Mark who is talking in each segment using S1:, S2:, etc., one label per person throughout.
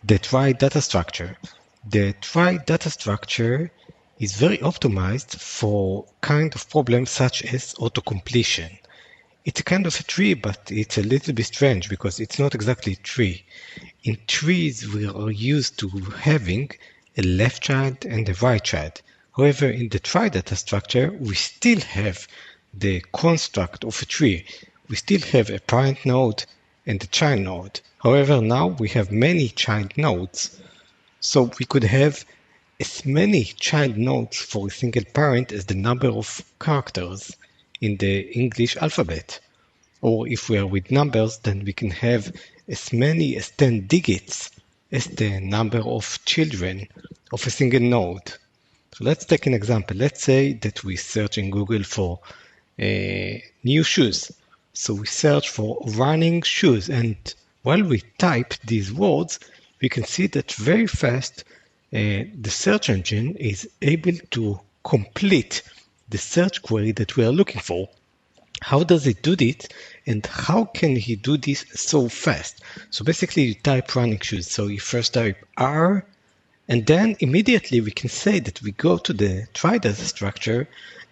S1: The Trie data structure. The Trie data structure is very optimized for kind of problems such as autocompletion. It's a kind of a tree, but it's a little bit strange because it's not exactly a tree. In trees, we are used to having a left child and a right child. However, in the Trie data structure, we still have the construct of a tree. We still have a parent node and a child node. However, now we have many child nodes. So we could have as many child nodes for a single parent as the number of characters in the English alphabet. Or if we are with numbers, then we can have as many as 10 digits as the number of children of a single node. So let's take an example. Let's say that we search in Google for new shoes. So we search for running shoes, and while we type these words, we can see that very fast the search engine is able to complete the search query that we are looking for. How does it do this, and how can he do this so fast? So basically you type running shoes. So you first type R, and then immediately we can say that we go to the Trie data structure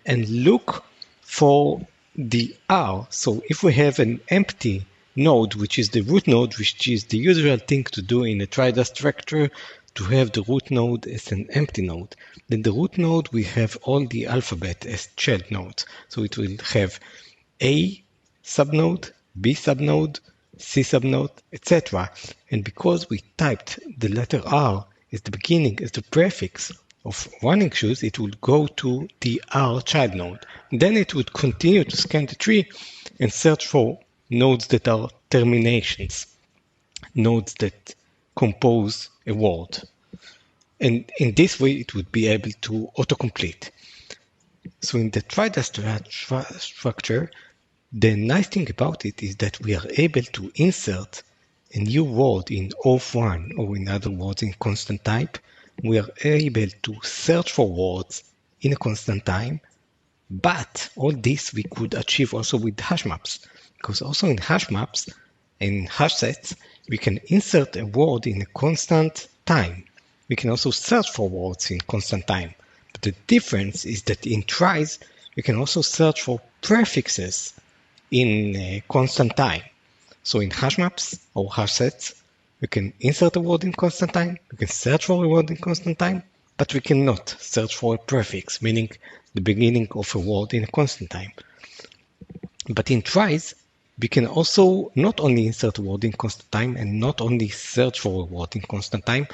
S1: and look for the R. So if we have an empty node, which is the root node, which is the usual thing to do in a Trie data structure, to have the root node as an empty node. Then the root node, we have all the alphabet as child nodes. So it will have A subnode, B subnode, C subnode, etc. And because we typed the letter R as the beginning, as the prefix of running shoes, it would go to the R child node. Then it would continue to scan the tree and search for nodes that are terminations, nodes that compose a word. And in this way, it would be able to autocomplete. So in the Trie data structure, the nice thing about it is that we are able to insert a new word in of1, or in other words, in constant type. We are able to search for words in a constant time, but all this we could achieve also with hash maps, because also in hash maps, in hash sets, we can insert a word in a constant time. We can also search for words in constant time. But the difference is that in tries, we can also search for prefixes in a constant time. So in hash maps or hash sets, we can insert a word in constant time, we can search for a word in constant time, but we cannot search for a prefix, meaning the beginning of a word in a constant time. But in tries, we can also not only insert a word in constant time and not only search for a word in constant time,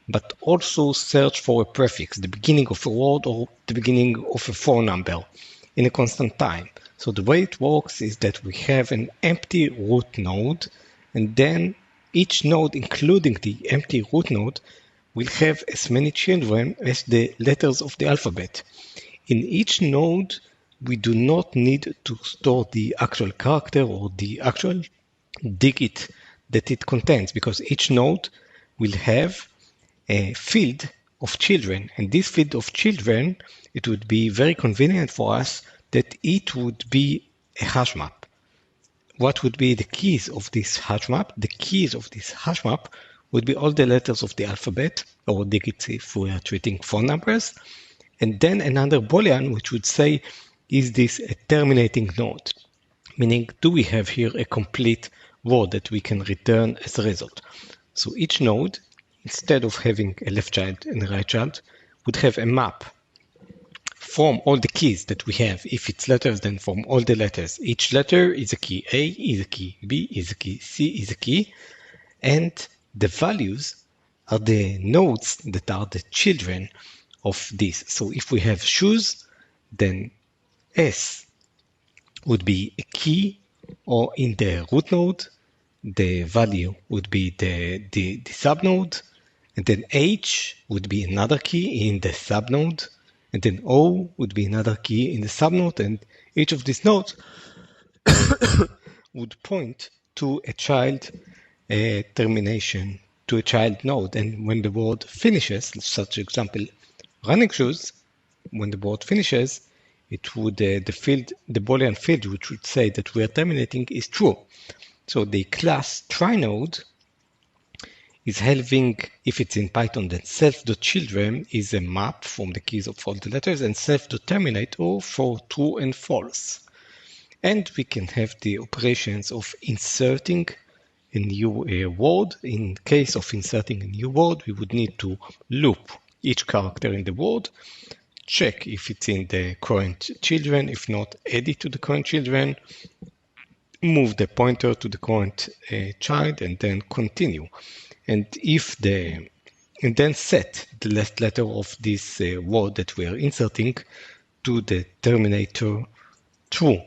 S1: but also search for a prefix, the beginning of a word or the beginning of a phone number in a constant time. So the way it works is that we have an empty root node, and then each node, including the empty root node, will have as many children as the letters of the alphabet. In each node, we do not need to store the actual character or the actual digit that it contains, because each node will have a field of children, and this field of children, it would be very convenient for us that it would be a hash map. What would be the keys of this hash map? The keys of this hash map would be all the letters of the alphabet, or digits if we are treating phone numbers, and then another boolean which would say, is this a terminating node? Meaning, do we have here a complete word that we can return as a result? So each node, instead of having a left child and a right child, would have a map from all the keys that we have. If it's letters, then from all the letters. Each letter is a key. A is a key, B is a key, C is a key, and the values are the nodes that are the children of this. So if we have shoes, then S would be a key, or in the root node, the value would be the subnode, and then H would be another key in the subnode, and then O would be another key in the subnode, and each of these nodes would point to a child termination, to a child node. And when the word finishes, such example, running shoes, when the word finishes, it would the Boolean field, which would say that we are terminating, is true. So the class Trie node is having, if it's in Python, then self.children is a map from the keys of all the letters, and self.terminator for true and false. And we can have the operations of inserting a new word. In case of inserting a new word, we would need to loop each character in the word, check if it's in the current children, if not, add it to the current children, move the pointer to the current child, and then continue. And then set the last letter of this word that we are inserting to the terminator true.